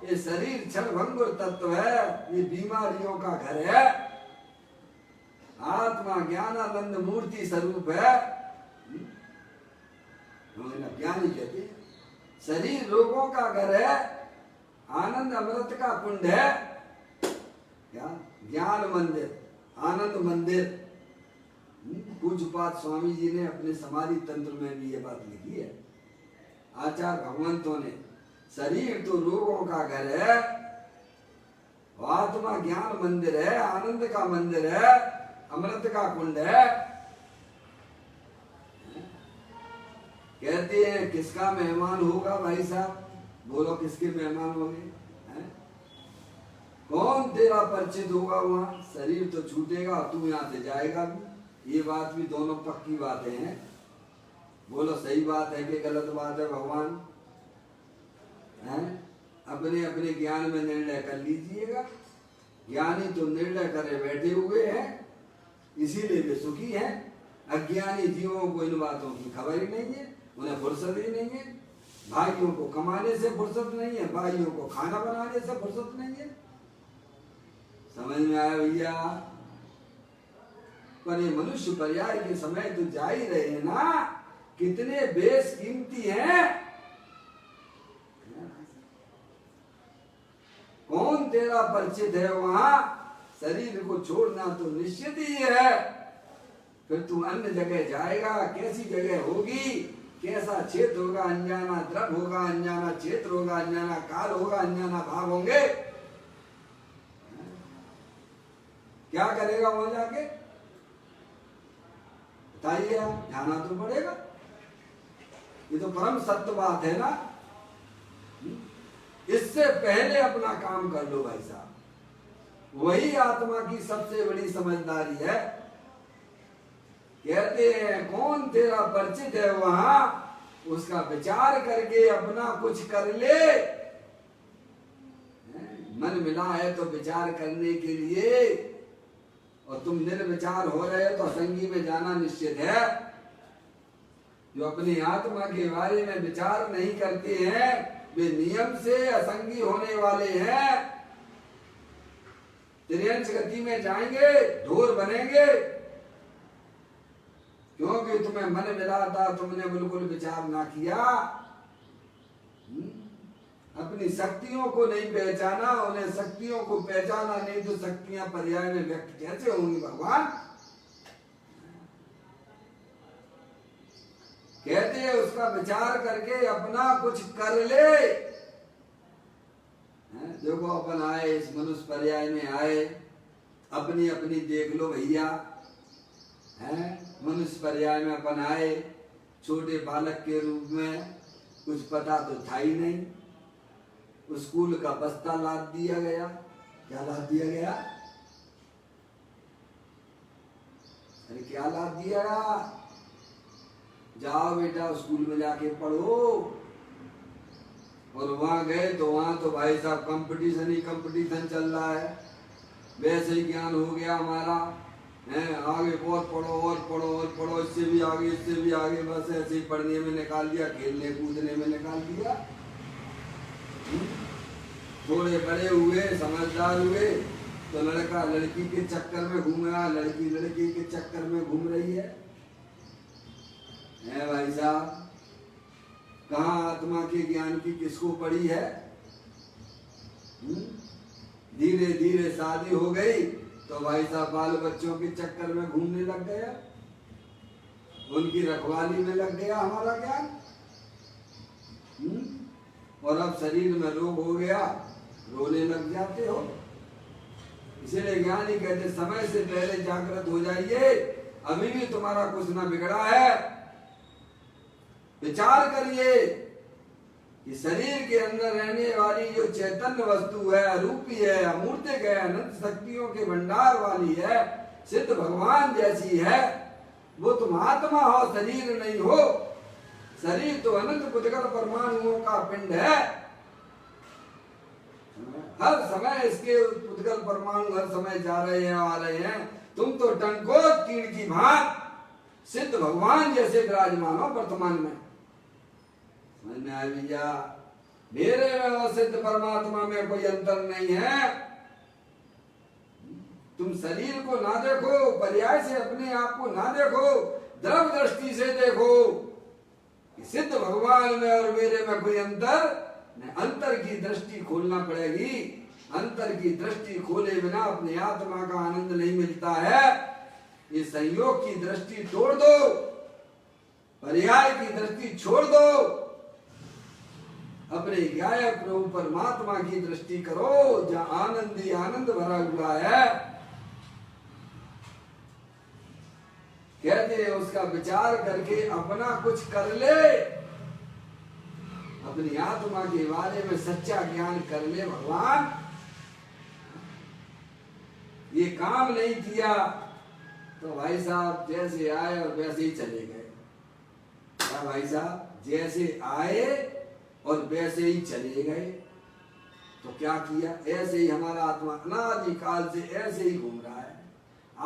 ये शरीर क्षण भंगुर तत्व है, ये बीमारियों का घर है। आत्मा ज्ञानानंद मूर्ति स्वरूप है। ज्ञानी कहते हैं शरीर रोगों का घर है, आनंद अमृत का कुंड है। क्या? ज्ञान मंदिर, आनंद मंदिर। पूज्यपाद स्वामी जी ने अपने समाधि तंत्र में भी ये बात लिखी है। आचार्य भगवंतों ने, शरीर तो रोगों का घर है, आत्मा ज्ञान मंदिर है, आनंद का मंदिर है, अमृत का कुंड है। कहते हैं किसका मेहमान होगा भाई साहब? बोलो किसके मेहमान होंगे? कौन तेरा परिचित होगा वहां? शरीर तो छूटेगा, तू यहाँ से जाएगा भी। ये बात भी दोनों पक्की बातें हैं। बोलो सही बात है कि गलत बात है? भगवान हैं? अपने अपने ज्ञान में निर्णय कर लीजिएगा। ज्ञानी तो निर्णय करे बैठे हुए हैं, इसीलिए वे सुखी हैं। अज्ञानी जीवों को इन बातों की खबर ही नहीं है, उन्हें फुर्सत ही नहीं है। भाइयों को कमाने से फुर्सत नहीं है, भाइयों को खाना बनाने से फुर्सत नहीं है। समझ में आया भैया? पर ये मनुष्य पर्याय के समय तो जा ही रहे हैं ना, कितने बेशकीमती हैं। कौन तेरा परिचित है वहां? शरीर को छोड़ना तो निश्चित ही है। फिर तू अन्य जगह जाएगा, कैसी जगह होगी, कैसा क्षेत्र होगा? अनजाना द्रव होगा, अनजाना क्षेत्र होगा, अनजाना काल होगा, अनजाना भाव होंगे। क्या करेगा वहां जाके? बताइए आप, जाना तो पड़ेगा। ये तो परम सत्य बात है ना। इससे पहले अपना काम कर लो भाई साहब, वही आत्मा की सबसे बड़ी समझदारी है। कहते हैं कौन तेरा परिचित है वहां, उसका विचार करके अपना कुछ कर ले। मन मिला है तो विचार करने के लिए, और तुम निर्विचार हो रहे हो तो असंगी में जाना निश्चित है। जो अपनी आत्मा के बारे में विचार नहीं करते हैं, वे नियम से असंगी होने वाले हैं। त्रियंश गति में जाएंगे, ढोर बनेंगे, क्योंकि तुम्हें मन मिला था, तुमने बिल्कुल विचार ना किया। अपनी शक्तियों को नहीं पहचाना, उन्हें शक्तियों को पहचाना नहीं तो शक्तियां पर्याय में व्यक्त कैसे होंगी भगवान? कहते हैं उसका विचार करके अपना कुछ कर ले। देखो अपन आए, इस मनुष्य पर्याय में आए, अपनी अपनी देख लो भैया। मनुष्य पर्याय में अपन आए छोटे बालक के रूप में, कुछ पता तो था ही नहीं। स्कूल का बस्ता लाद दिया गया। क्या लाद दिया गया? अरे क्या लाद दिया? जाओ बेटा स्कूल में जाके पढ़ो। और वहां गए तो वहां तो भाई साहब कंपटीशन ही कंपटीशन चल रहा है। वैसे ही ज्ञान हो गया हमारा, आगे बहुत पढ़ो और पढ़ो और पढ़ो, इससे भी आगे इससे भी आगे, बस ऐसे ही पढ़ने में निकाल दिया, खेलने कूदने में निकाल दिया। थोड़े बड़े हुए, समझदार हुए तो लड़का लड़की के चक्कर में घूम रहा, लड़की लड़की के चक्कर में घूम रही है भाई साहब। कहाँ आत्मा के ज्ञान की किसको पड़ी है? धीरे धीरे शादी हो गई तो भाई साहब बाल बच्चों के चक्कर में घूमने लग गया, उनकी रखवाली में लग गया हमारा ज्ञान। और अब शरीर में रोग हो गया, रोने लग जाते हो। इसीलिए ज्ञान ही कहते समय से पहले जागृत हो जाइए, अभी भी तुम्हारा कुछ ना बिगड़ा है। विचार करिए कि शरीर के अंदर रहने वाली जो चैतन्य वस्तु है, अरूपी है, अमूर्तिक है, अनंत शक्तियों के भंडार वाली है, सिद्ध भगवान जैसी है, वो तुम आत्मा हो, शरीर नहीं हो। शरीर तो अनंत पुष्कल परमाणुओं का पिंड है। हर समय इसके पुष्कल परमाणु हर समय जा रहे हैं, आ रहे हैं। तुम तो टंकोत कीड़ की भांत सिद्ध भगवान जैसे विराजमान हो वर्तमान में। समझ में आया भैया? मेरे और सिद्ध परमात्मा में कोई अंतर नहीं है। तुम शरीर को ना देखो, पर्याय से अपने आप को ना देखो, द्रव दृष्टि से देखो कि सिद्ध भगवान में और मेरे में कोई अंतर नहीं। अंतर की दृष्टि खोलना पड़ेगी। अंतर की दृष्टि खोले बिना अपने आत्मा का आनंद नहीं मिलता है। ये संयोग की दृष्टि तोड़ दो, पर्याय की दृष्टि छोड़ दो, अपने गायक प्रभु परमात्मा की दृष्टि करो जहां आनंद ही आनंद भरा हुआ है। कहते हैं उसका विचार करके अपना कुछ कर ले, अपनी आत्मा के बारे में सच्चा ज्ञान कर ले। भगवान ये काम नहीं किया तो भाई साहब जैसे आए और वैसे ही चले गए। क्या भाई साहब? जैसे आए और वैसे ही चले गए। तो क्या किया? ऐसे ही हमारा आत्मा अनादि काल से ऐसे ही घूम रहा है।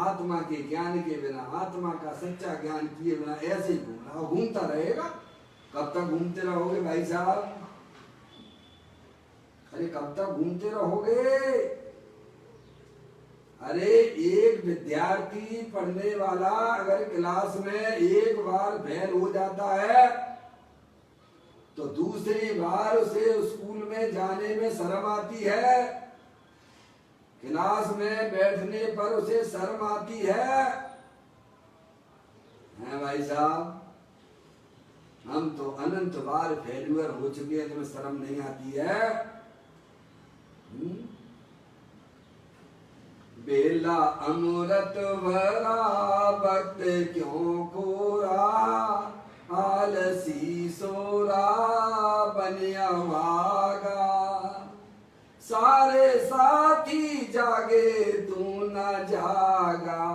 आत्मा के ज्ञान के बिना, आत्मा का सच्चा ज्ञान किए बिना ऐसे ही घूम रहा, घूमता रहेगा। कब तक घूमते रहोगे भाई साहब? अरे कब तक घूमते रहोगे? अरे एक विद्यार्थी पढ़ने वाला अगर क्लास में एक बार फेल हो जाता है तो दूसरी बार उसे स्कूल में जाने में शर्म आती है, क्लास में बैठने पर उसे शर्म आती है भाई साहब? हम तो अनंत बार फेल्यूअर हो चुके हैं, तुम्हें शर्म नहीं आती है? बेला अमृत भरा वक्त क्यों कोरा, आलसी सोरा बनिया भागा, सारे साथी जागे तू न जागा,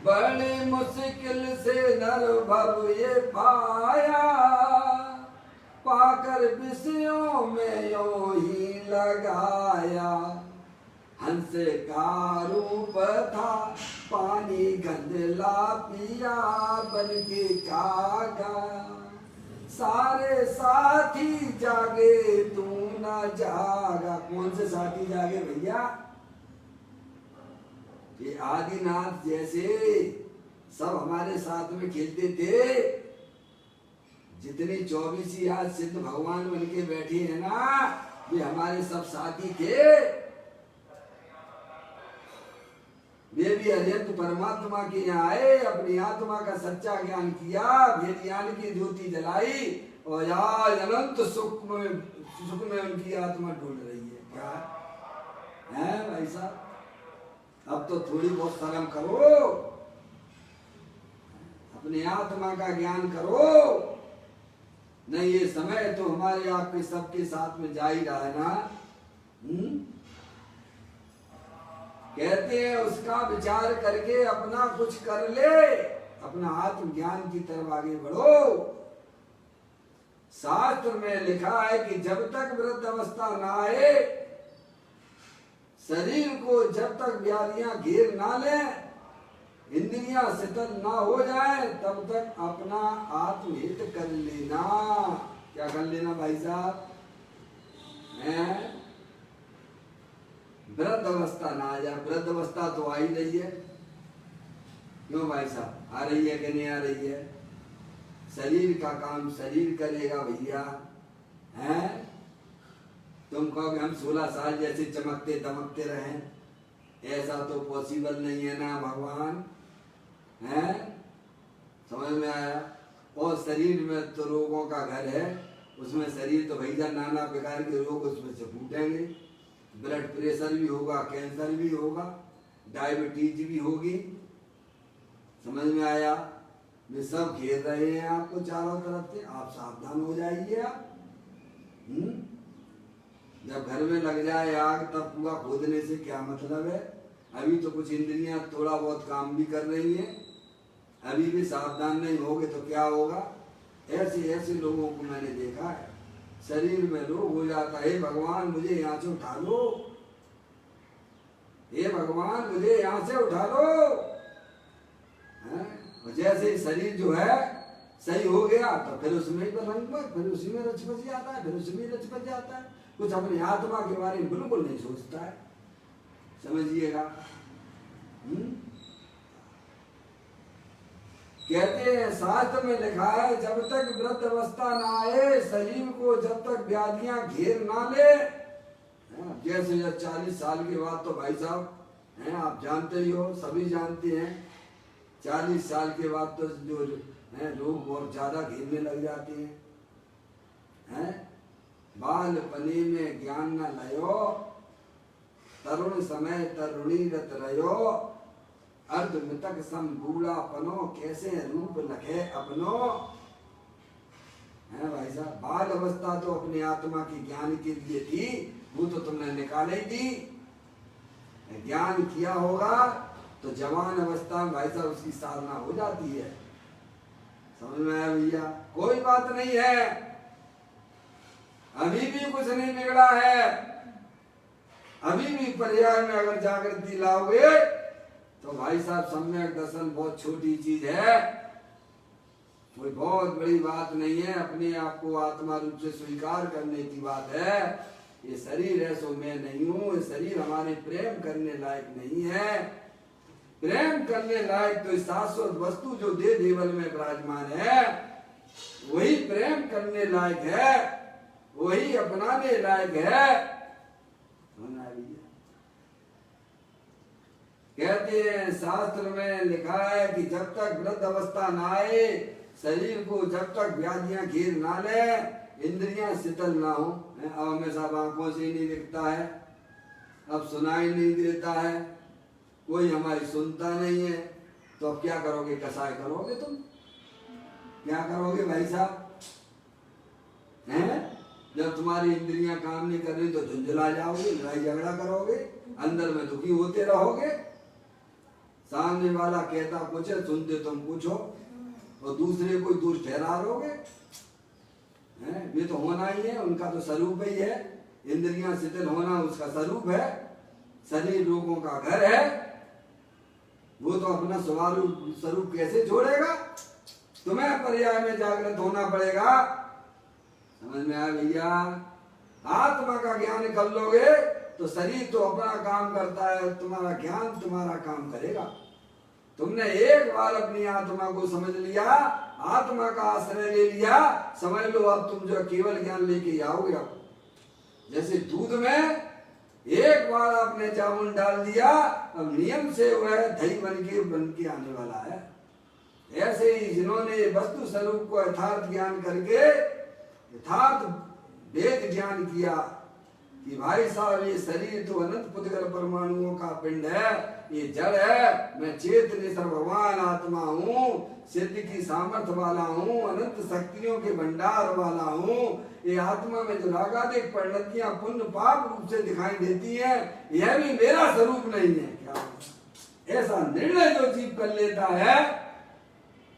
बड़ी मुश्किल से नर भव ये पाया, पाकर विषयों में यो ही लगाया, हंस का रूप था पानी गंदला पिया बन के जागा, सारे साथी जागे तू न जागा। कौन से साथी जागे भैया? ये आदिनाथ जैसे सब हमारे साथ में खेलते थे, जितनी 24 आज सिद्ध भगवान बन के बैठे हैं ना, वे हमारे सब साथी थे। वे भी अरिहंत परमात्मा के यहाँ आए, अपनी आत्मा का सच्चा ज्ञान किया, भेद ज्ञान की ज्योति जलाई, और आज अनंत सुख में उनकी आत्मा ढूंढ रही है। क्या है भाई साहब? अब तो थोड़ी बहुत शर्म करो, अपनी आत्मा का ज्ञान करो। नहीं, ये समय तो हमारे आपके सबके साथ में जा ही रहा है ना। कहते हैं उसका विचार करके अपना कुछ कर ले, अपना आत्मज्ञान की तरफ आगे बढ़ो। शास्त्र में लिखा है कि जब तक वृद्ध अवस्था ना आए, शरीर को जब तक व्याधियां घेर ना ले, इंद्रियां शिथिल ना हो जाए, तब तक अपना आत्महित कर लेना। क्या कर लेना भाई साहब? वृद्ध अवस्था ना आ जाए। वृद्ध अवस्था तो आ ही रही है। क्यों भाई साहब? आ रही है कि नहीं आ रही है? शरीर का काम शरीर करेगा भैया। हैं? तुम कहोगे हम 16 साल जैसे चमकते दमकते रहें, ऐसा तो पॉसिबल नहीं है ना भगवान। हैं? समझ में आया? और शरीर में तो रोगों का घर है, उसमें शरीर तो भैया नाना प्रकार के रोग उसमें से फूटेंगे। ब्लड प्रेशर भी होगा, कैंसर भी होगा, डायबिटीज भी होगी। समझ में आया? वे सब घेर रहे हैं आपको चारों तरफ से। आप सावधान हो जाइए। आप जब घर में लग जाए आग, तब कुआ खोदने से क्या मतलब है? अभी तो कुछ इंद्रियां थोड़ा बहुत काम भी कर रही हैं, अभी भी सावधान नहीं होगे तो क्या होगा? ऐसे ऐसे लोगों को मैंने देखा है, शरीर में रोग हो जाता है। भगवान मुझे यहाँ से उठा लो, हे भगवान मुझे यहाँ से उठा लो। जैसे ही शरीर जो है सही हो गया, तो फिर उसमें फिर उसी में रच बच जाता है, फिर उसी में रच बच जाता है। कुछ अपनी आत्मा के बारे में बिल्कुल नहीं सोचता है। समझिएगा। कहते हैं शास्त्र में लिखा है, जब तक वृद्ध अवस्था ना आए, शरीर को जब तक व्याधियां घेर ना ले। जैसे 40 साल के बाद तो भाई साहब हैं, आप जानते ही हो, सभी जानते हैं, 40 साल के बाद तो जो रोग बहुत ज्यादा घेरने लग जाते हैं। बालपने में ज्ञान न लयो, तरुण समय तरुणी रत रयो, अर्ध मृतक सम बूढ़ापनो, कैसे रूप लखे अपनो। है भाई साहब? बाल अवस्था तो अपनी आत्मा की ज्ञान के लिए थी, वो तो तुमने निकाले थी। ज्ञान किया होगा तो जवान अवस्था में भाई साहब उसकी साधना हो जाती है। समझ में आया भैया? कोई बात नहीं है, अभी भी कुछ नहीं बिगड़ा है। अभी भी पर्याय में अगर जागृति लाओगे तो भाई साहब सम्यक दर्शन बहुत छोटी चीज है, कोई बहुत बड़ी बात नहीं है। अपने आप को आत्मा रूप से स्वीकार करने की बात है। ये शरीर है सो मैं नहीं हूँ, ये शरीर हमारे प्रेम करने लायक नहीं है। प्रेम करने लायक तो शाश्वत वस्तु जो दे देवल में विराजमान है, वही प्रेम करने लायक है, वही अपनाने लायक है। कहते हैं शास्त्र में लिखा है कि जब तक वृद्ध अवस्था ना आए, शरीर को जब तक व्याधियां घेर ना ले, इंद्रियां शिथिल ना हो। अब हमेशा आंखों से नहीं दिखता है, अब सुनाई नहीं देता है, कोई हमारी सुनता नहीं है, तो अब क्या करोगे? कसाई करोगे तुम? क्या करोगे भाई साहब? हैं? जब तुम्हारी इंद्रियां काम नहीं कर रही तो झुंझला जाओगे, लड़ाई झगड़ा करोगे, अंदर में दुखी होते रहोगे। सामने वाला कहता कुछ है, सुनते तुम कुछ हो, और दूसरे को दोष ठहरा लोगे। ये तो होना ही है, उनका तो स्वरूप ही है। इंद्रियां शिथिल होना उसका स्वरूप है, शरीर रोगों का घर है। वो तो अपना स्वरूप कैसे छोड़ेगा? तुम्हें पर्याय में जागृत होना पड़ेगा। समझ में आया भैया? आत्मा का ज्ञान कर लोगे तो शरीर तो अपना काम करता है, तुम्हारा ज्ञान तुम्हारा काम करेगा। तुमने एक बार अपनी आत्मा को समझ लिया, आत्मा का आश्रय ले लिया, समझ लो अब तुम जो केवल ज्ञान लेके आओगे। अब जैसे दूध में एक बार आपने जामुन डाल दिया, अब नियम से वह दही बन के आने वाला है। ऐसे ही जिन्होंने वस्तु स्वरूप को यथार्थ ज्ञान करके यथार्थ वेद ज्ञान किया कि भाई साहब ये शरीर तो अनंत पुद्गल परमाणुओं का पिंड है, ये जड़ है, मैं चेतन भगवान आत्मा हूँ, सिद्धि की सामर्थ्य वाला हूँ, अनंत शक्तियों के भंडार वाला हूँ। ये आत्मा में जो रागादिक परिणतियां पुण्य पाप रूप से दिखाई देती हैं, यह भी मेरा स्वरूप नहीं है। क्या ऐसा निर्णय जो जीव कर लेता है,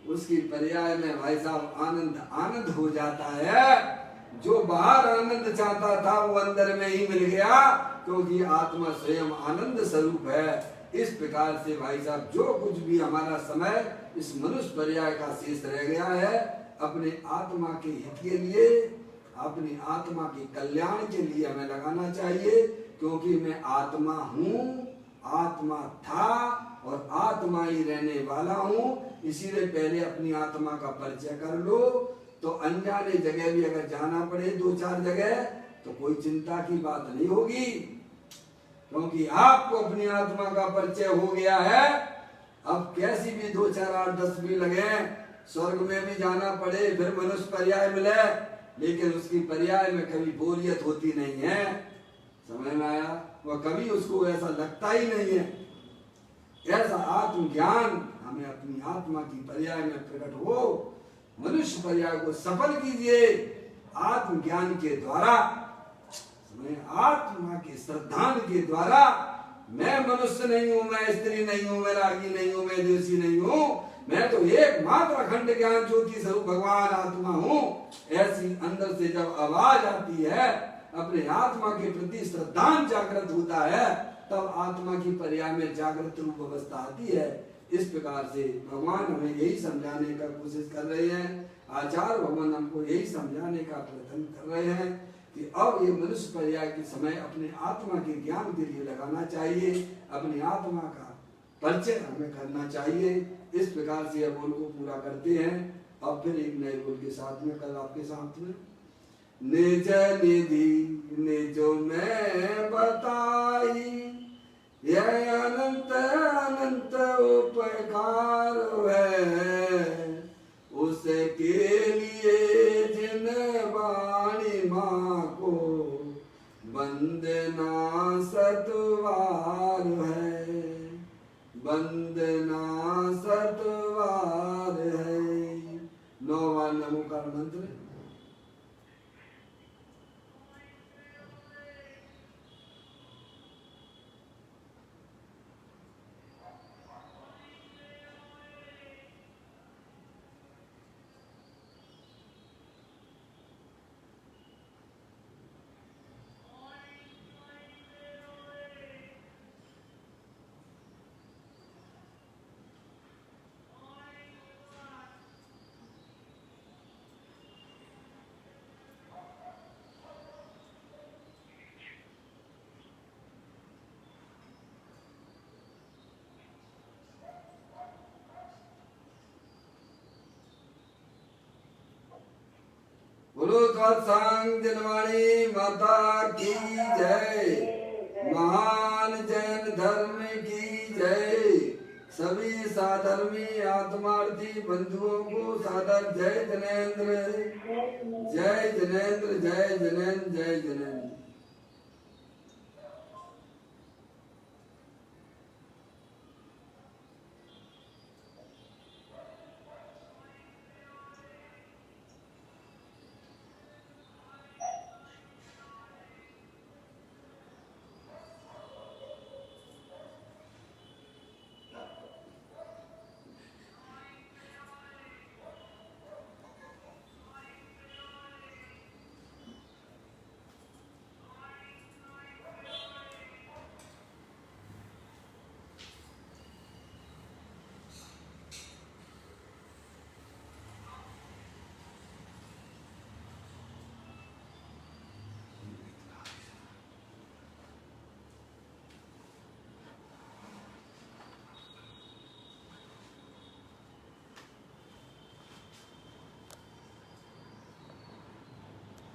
उसकी पर्याय में भाई साहब आनंद आनंद हो जाता है। जो बाहर आनंद चाहता था वो अंदर में ही मिल गया, क्योंकि आत्मा स्वयं आनंद स्वरूप है। इस प्रकार से भाई साहब जो कुछ भी हमारा समय इस मनुष्य पर्याय का शेष रह गया है, अपने आत्मा के हित के लिए, अपनी आत्मा के कल्याण के लिए हमें लगाना चाहिए। क्योंकि मैं आत्मा हूँ, आत्मा था और आत्मा ही रहने वाला हूँ। इसीलिए पहले अपनी आत्मा का परिचय कर लो, तो अनजाने जगह भी अगर जाना पड़े 2-4 जगह, तो कोई चिंता की बात नहीं होगी, क्योंकि आपको अपनी आत्मा का परिचय हो गया है। अब कैसी भी 2, 4, 8, 10 भी लगे, स्वर्ग में भी जाना पड़े, फिर मनुष्य पर्याय मिले, लेकिन उसकी पर्याय में कभी बोरियत होती नहीं है। समझ में आया? वह कभी उसको ऐसा लगता ही नहीं है। ऐसा आत्मज्ञान हमें अपनी आत्मा की पर्याय में प्रकट हो। मनुष्य पर्याय को सफल कीजिए आत्मज्ञान के द्वारा, आत्मा के श्रद्धान के द्वारा। मैं मनुष्य नहीं हूँ, मैं स्त्री नहीं हूँ, मैं रागी नहीं हूँ, मैं देशी नहीं हूँ, मैं तो एकमात्र अखंड ज्ञान ज्योति स्वरूप भगवान आत्मा हूँ। ऐसी अंदर से जब आवाज आती है, अपने आत्मा के प्रति श्रद्धान जागृत होता है, तब आत्मा की पर्याय में जागृत रूप अवस्था आती है। इस प्रकार से भगवान हमें यही समझाने का कोशिश कर रहे हैं, आचार्य भगवान हमको यही समझाने का प्रयत्न कर रहे हैं कि अब ये मनुष्य पर्याय के समय अपने आत्मा के ज्ञान के लिए लगाना चाहिए, अपनी आत्मा का परिचय हमें करना चाहिए। इस प्रकार से यह बोल को पूरा करते हैं। अब फिर एक नए बोल के साथ में कल आपके साथ में निज निधि निजो में बताई, यह अनंत अनंत उपकार है, उसके लिए जिन वाणी माँ को वंदना सतवार है, वंदना सतवार है। 9वां नमोकार मंत्र। बोलो त्वत्संग जनवाणी माता की जय, महान जैन धर्म की जय। सभी साधर्मी आत्मार्थी बंधुओं को सादर जय जनेन्द्र, जय जनेन्द्र, जय जनेन्द्र, जय जनेन्द्र।